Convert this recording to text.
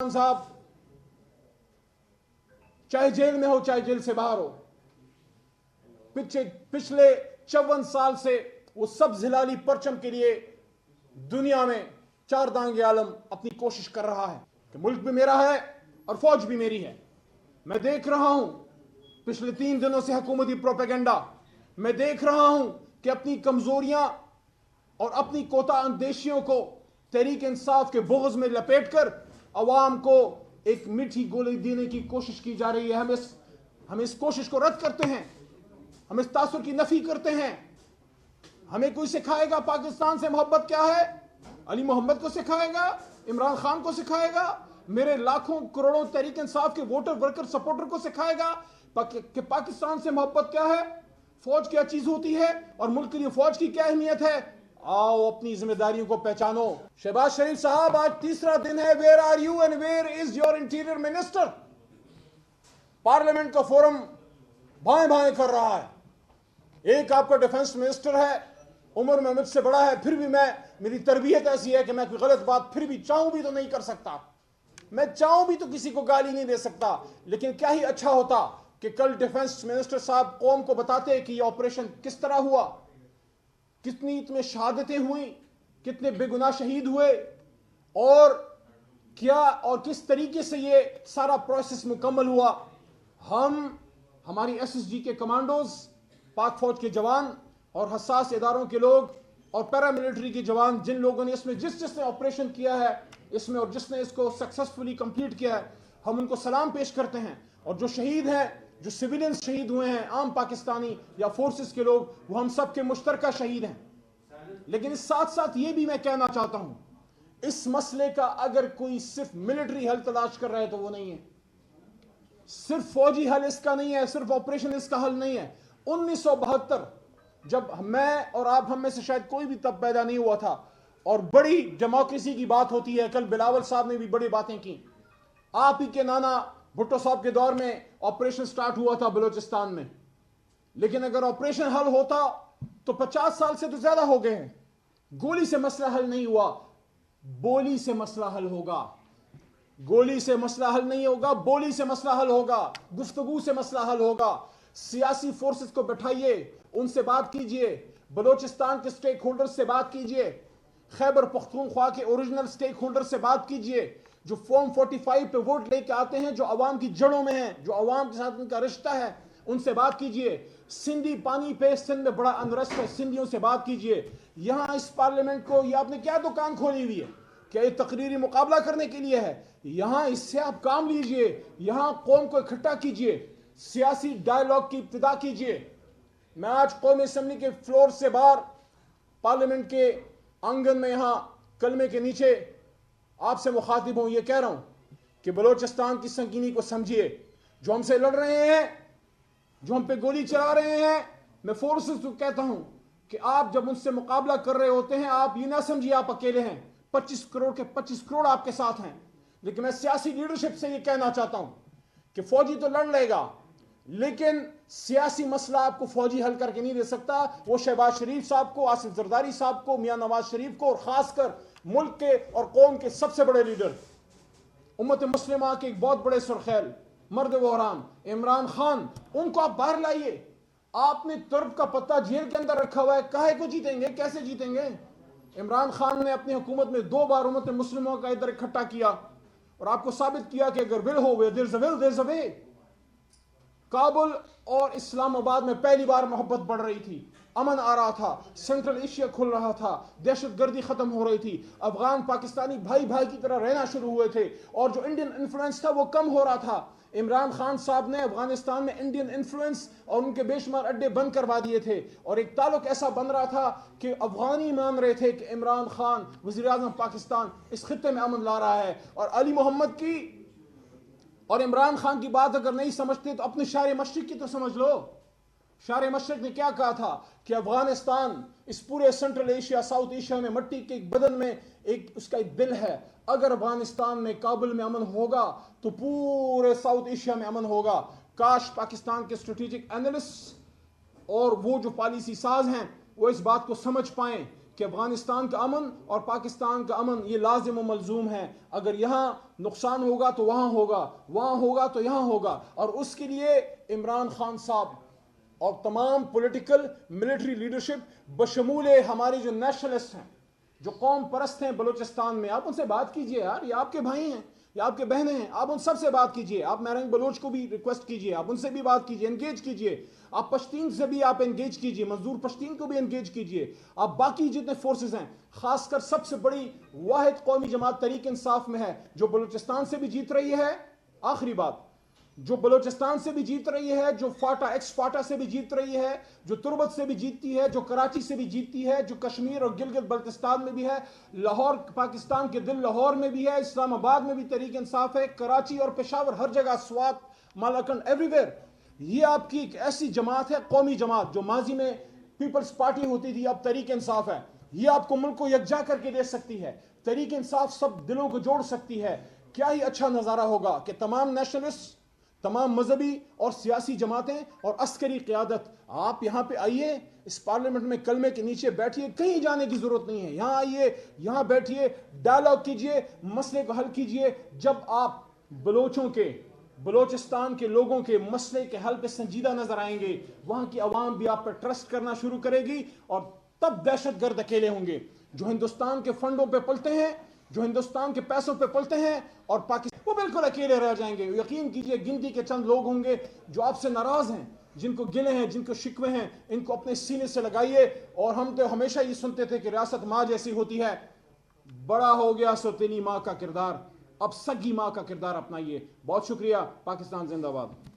साहब चाहे जेल में हो चाहे जेल से बाहर हो, पिछले 54 साल से वो सब जिलाली परचम के लिए दुनिया में चार दांगे आलम अपनी कोशिश कर रहा है कि मुल्क भी मेरा है और फौज भी मेरी है। मैं देख रहा हूं पिछले 3 दिनों से हुकूमती प्रोपेगेंडा, मैं देख रहा हूं कि अपनी कमजोरियां और अपनी कोता अंदेशियों को तहरीक इंसाफ के बुग़्ज़ में लपेटकर अवाम को एक मीठी गोली देने की कोशिश की जा रही है। हम इस कोशिश को रद्द करते हैं, हम इस तासुर की नफी करते हैं। हमें कोई सिखाएगा पाकिस्तान से मोहब्बत क्या है? अली मोहम्मद को सिखाएगा, इमरान खान को सिखाएगा, मेरे लाखों करोड़ों तहरीक इंसाफ के वोटर वर्कर सपोर्टर को सिखाएगा कि पाकिस्तान से मोहब्बत क्या है, फौज क्या चीज होती है और मुल्क के लिए फौज की क्या अहमियत है। आओ अपनी जिम्मेदारियों को पहचानो। शहबाज शरीफ साहब, आज तीसरा दिन है। Where are you and where is your interior minister? Parliament का फोरम भाएं भाएं कर रहा है। एक आपका डिफेंस मिनिस्टर है, उम्र में मुझसे बड़ा है, फिर भी मेरी तरबियत ऐसी है कि मैं कोई गलत बात फिर भी चाहूं भी तो नहीं कर सकता। मैं चाहूं भी तो किसी को गाली नहीं दे सकता। लेकिन क्या ही अच्छा होता कि कल डिफेंस मिनिस्टर साहब कौम को बताते कि यह ऑपरेशन किस तरह हुआ, कितनी इसमें शहादतें हुई, कितने बेगुनाह शहीद हुए और क्या और किस तरीके से ये सारा प्रोसेस मुकम्मल हुआ। हमारी एसएसजी के कमांडोज, पाक फौज के जवान और हसास इदारों के लोग और पैरामिलिट्री के जवान, जिन लोगों ने इसमें जिसने ऑपरेशन किया है इसमें और जिसने इसको सक्सेसफुली कंप्लीट किया है, हम उनको सलाम पेश करते हैं। और जो शहीद हैं, जो सिविलियंस शहीद हुए हैं, आम पाकिस्तानी या फोर्सेस के लोग, वो हम सब के मुश्तरका शहीद हैं। लेकिन इस साथ साथ ये भी मैं कहना चाहता हूं, इस मसले का अगर कोई सिर्फ मिलिट्री हल तलाश कर रहा है तो वो नहीं है। सिर्फ फौजी हल इसका नहीं है, सिर्फ ऑपरेशन इसका हल नहीं है। 1972 जब मैं और आप हम में से शायद कोई भी तब पैदा नहीं हुआ था और बड़ी डेमोक्रेसी की बात होती है। कल बिलावल साहब ने भी बड़ी बातें की। आप ही के नाना भुट्टो साहब के दौर में ऑपरेशन स्टार्ट हुआ था बलूचिस्तान में। लेकिन अगर ऑपरेशन हल होता तो 50 साल से तो ज्यादा हो गए हैं। गोली से मसला हल नहीं हुआ, बोली से मसला हल होगा। गोली से मसला हल नहीं होगा, बोली से मसला हल होगा, गुफ्तगू से मसला हल होगा। सियासी फोर्सेस को बैठाइए, उनसे बात कीजिए, बलोचिस्तान के स्टेक होल्डर्स से बात कीजिए, खैबर पख्तूनख्वा के ओरिजिनल स्टेक होल्डर से बात कीजिए, जो फॉर्म 45 पे वोट लेके आते हैं, जो अवाम की जड़ों में हैं, जो अवाम के साथ उनका रिश्ता है, उनसे बात कीजिए। सिंधी पानी पे सिंध में बड़ा अनरस्ट है, सिंधियों से बात कीजिए। यहां इस पार्लियामेंट को ये आपने क्या दुकान खोली हुई है? क्या ये तकरीरी मुकाबला करने के लिए है? यहां इससे आप काम लीजिए, यहां कौम को इकट्ठा कीजिए, सियासी डायलॉग की इब्तिदा कीजिए। मैं आज कौमी असम्बली के फ्लोर से बाहर पार्लियामेंट के आंगन में यहां कलमे के नीचे आपसे मुखातिब हूं, यह कह रहा हूं कि बलोचिस्तान की संगीनी को समझिए। जो हमसे लड़ रहे हैं, जो हम पे गोली चला रहे हैं, मैं फोर्सेस को कहता हूं कि आप जब उनसे मुकाबला कर रहे होते हैं, आप ये ना समझिए आप अकेले हैं। 25 करोड़ के 25 करोड़ आपके साथ हैं। लेकिन मैं सियासी लीडरशिप से ये कहना चाहता हूं कि फौजी तो लड़ लेगा, लेकिन सियासी मसला आपको फौजी हल करके नहीं दे सकता। वो शहबाज शरीफ साहब को, आसिफ जरदारी साहब को, मियां नवाज शरीफ को और खासकर मुल्क के और कौम के सबसे बड़े लीडर, उम्मत मुस्लिमा के एक बहुत बड़े सुरखैल मर्द वहरान इमरान खान, उनको आप बाहर लाइए। आपने तुर्क का पत्ता जेल के अंदर रखा हुआ है, काहे को जीतेंगे, कैसे जीतेंगे? इमरान खान ने अपनी हुकूमत में 2 बार उम्मत मुस्लिमों का इधर इकट्ठा किया और आपको साबित किया कि अगर विल हो where there is a will, there is a way. Kabul और इस्लामाबाद में पहली बार मोहब्बत बढ़ रही थी, अमन आ रहा था, सेंट्रल एशिया खुल रहा था, दहशतगर्दी खत्म हो रही थी, अफगान पाकिस्तानी भाई भाई की तरह रहना शुरू हुए थे और जो इंडियन इन्फ्लुएंस था वो कम हो रहा था। इमरान खान साहब ने अफगानिस्तान में इंडियन इन्फ्लुएंस और उनके बेशुमार अड्डे बंद करवा दिए थे और एक ताल्लुक ऐसा बन रहा था कि अफगानी मान रहे थे कि इमरान खान वज़ीर आज़म पाकिस्तान इस खित्ते में अमन ला रहा है। और अली मोहम्मद की और इमरान खान की बात अगर नहीं समझते तो अपने शार मशरिक की तो समझ लो। शार मशरिक ने क्या कहा था कि अफगानिस्तान इस पूरे सेंट्रल एशिया, साउथ एशिया में मट्टी के एक बदन में एक उसका एक दिल है। अगर अफगानिस्तान में, काबुल में अमन होगा तो पूरे साउथ एशिया में अमन होगा। काश पाकिस्तान के स्ट्रेटेजिक एनालिस्ट और वो जो पॉलिसी साज हैं वो इस बात को समझ पाएं कि अफगानिस्तान का अमन और पाकिस्तान का अमन ये लाजिम व मलजूम है। अगर यहाँ नुकसान होगा तो वहाँ होगा, वहाँ होगा तो यहाँ होगा। और उसके लिए इमरान खान साहब और तमाम पॉलिटिकल मिलिट्री लीडरशिप बशमूल हमारे जो नेशनलिस्ट हैं, जो कौम परस्त हैं बलूचिस्तान में, आप उनसे बात कीजिए यार, ये आपके भाई हैं, ये आपके बहनें हैं, आप उन सब से बात कीजिए। आप महरंग बलोच को भी रिक्वेस्ट कीजिए, आप उनसे भी बात कीजिए, एंगेज कीजिए। आप पश्तीन से भी आप एंगेज कीजिए, मंजूर पश्तीन को भी एंगेज कीजिए। आप बाकी जितने फोर्सेस हैं, खासकर सबसे बड़ी वाहिद कौमी जमात तहरीक इंसाफ में है, जो बलूचिस्तान से भी जीत रही है। आखिरी बात, जो बलूचिस्तान से भी जीत रही है, जो फाटा एक्स फाटा से भी जीत रही है, जो तुर्बत से भी जीतती है, जो कराची से भी जीतती है, जो कश्मीर और गिलगित बल्तिस्तान में भी है, लाहौर पाकिस्तान के दिल लाहौर में भी है, इस्लामाबाद में भी तहरीक इंसाफ है, कराची और पेशावर हर जगह, स्वात मालाकंड एवरीवेयर। ये आपकी एक ऐसी जमात है, कौमी जमात, जो माजी में पीपल्स पार्टी होती थी, अब तहरीक इंसाफ है। ये आपको मुल्क को यकजा करके दे सकती है। तहरीक इंसाफ सब दिलों को जोड़ सकती है। क्या ही अच्छा नजारा होगा कि तमाम नेशनलिस्ट, तमाम मजहबी और सियासी जमातें और अस्करी क़यादत, आप यहां पे आइए, इस पार्लियामेंट में कलमे के नीचे बैठिए, कहीं जाने की जरूरत नहीं है। यहां आइए, यहां बैठिए, डायलॉग कीजिए, मसले को हल कीजिए। जब आप बलोचों के, बलोचिस्तान के लोगों के मसले के हल पे संजीदा नजर आएंगे, वहां की अवाम भी आप पर ट्रस्ट करना शुरू करेगी। और तब दहशतगर्द अकेले होंगे जो हिंदुस्तान के फंडों पे पलते हैं, जो हिंदुस्तान के पैसों पे पलते हैं, और पाकिस्तान वो बिल्कुल अकेले रह जाएंगे। यकीन कीजिए, गिनती के चंद लोग होंगे जो आपसे नाराज हैं, जिनको गिले हैं, जिनको शिकवे हैं, इनको अपने सीने से लगाइए। और हम तो हमेशा ये सुनते थे कि रियासत माँ जैसी होती है, बड़ा हो गया सो तेरी माँ का किरदार, अब सगी माँ का किरदार अपनाइए। बहुत शुक्रिया। पाकिस्तान जिंदाबाद।